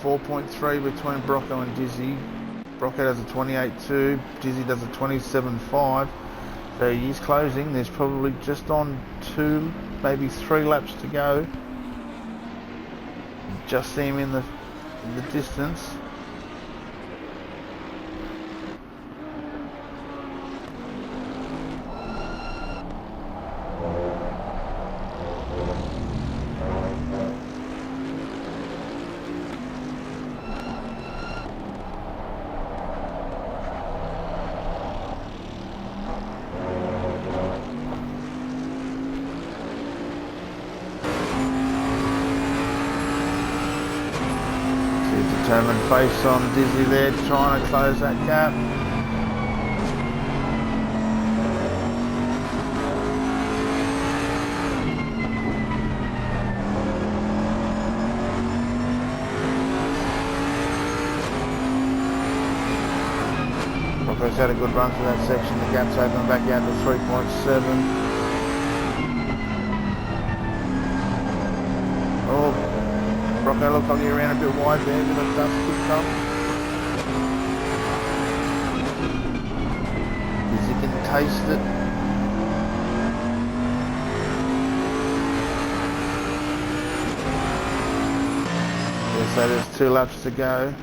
4.3 between Brocco and Dizzy. Brocco does a 28.2, Dizzy does a 27.5. So he's closing. There's probably just on 2, maybe 3 laps to go. Just see him in the distance. Determined face on Dizzy there, trying to close that gap. Rocco's had a good run through that section. The gap's open back out to 3.7. Oh, Rocco looked like he ran a bit wide there, but the dust kicked up. Dizzy can taste it. Yeah, so there's 2 laps to go.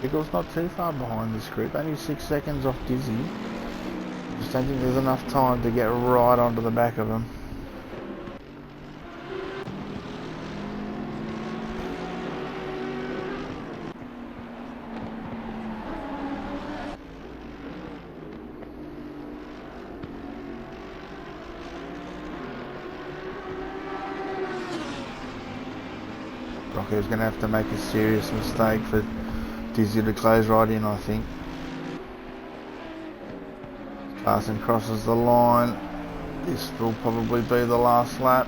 Pickle's not too far behind this group, only 6 seconds off Dizzy. Just don't think there's enough time to get right onto the back of him. Rocco's going to have to make a serious mistake for Dizzy to close right in, I think. Larson crosses the line. This will probably be the last lap.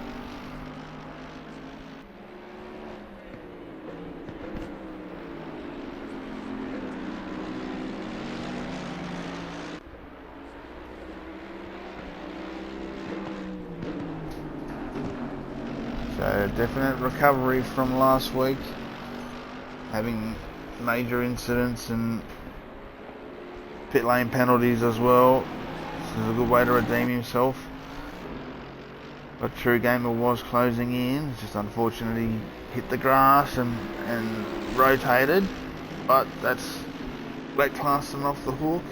So definite recovery from last week, having major incidents and pit lane penalties as well. This is a good way to redeem himself. But True Gamer was closing in, just unfortunately hit the grass and rotated, but that's let Clarkson off the hook.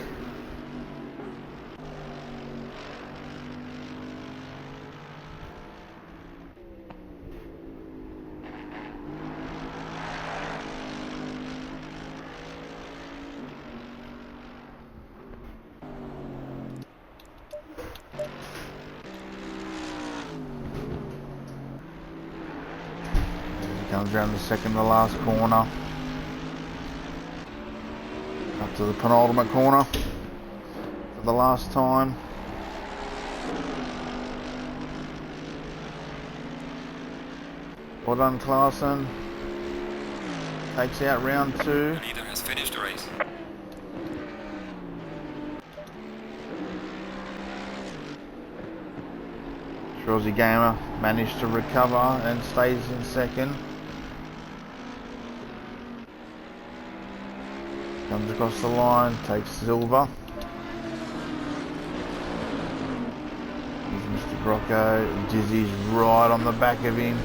Comes around the second to last corner. Up to the penultimate corner for the last time. Well done, Clarkson. Takes out round 2. The leader has finished the race. Aussie Gamer managed to recover and stays in second. Comes across the line, takes silver. Here's Mr. Grocco. Dizzy's right on the back of him.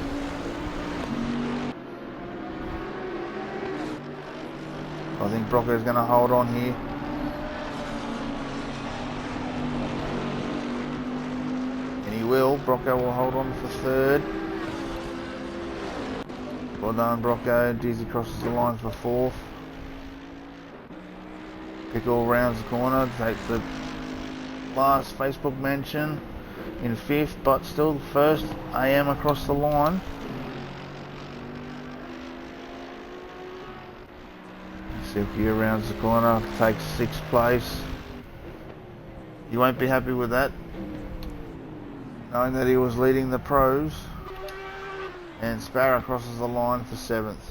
I think Brocco's going to hold on here. And he will. Brocco will hold on for third. Well done, Brocco. Dizzy crosses the line for fourth. Pickle rounds the corner, take the last Facebook mention in fifth, but still first AM across the line. Silky rounds the corner, takes sixth place. You won't be happy with that, knowing that he was leading the pros. And Sparrow crosses the line for seventh.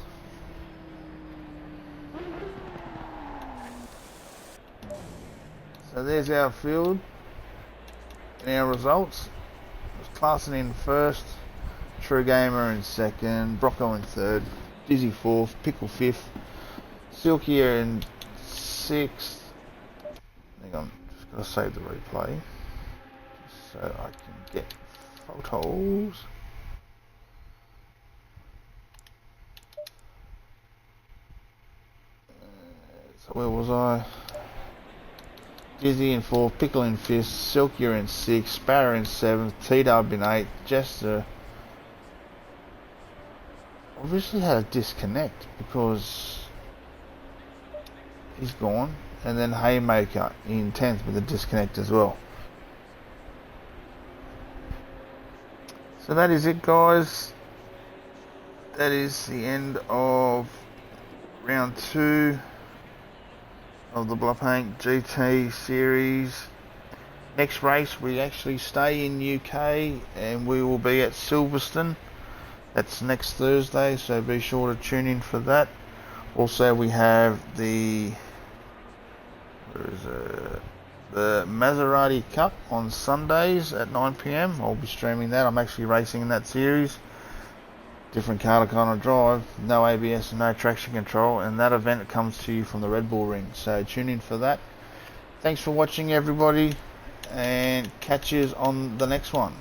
So there's our field and our results. It was Clarkson in first, True Gamer in second, Brocco in third, Dizzy fourth, Pickle fifth, Silky in sixth. Hang on, just gotta save the replay so I can get photos. So where was I? Dizzy in fourth, Pickle in fifth, Silky in sixth, Sparrow in seventh, T-Dub in eighth, Jester obviously had a disconnect because he's gone, and then Haymaker in 10th with a disconnect as well. So that is it, guys. That is the end of round 2 of the Blancpain GT series. Next race we actually stay in UK and we will be at Silverstone. That's next Thursday, so be sure to tune in for that. Also we have the Maserati Cup on Sundays at 9 PM. I'll be streaming that. I'm actually racing in that series. Different car to kind of drive, no ABS and no traction control, and that event comes to you from the Red Bull Ring, so tune in for that. Thanks for watching everybody, and catch you on the next one.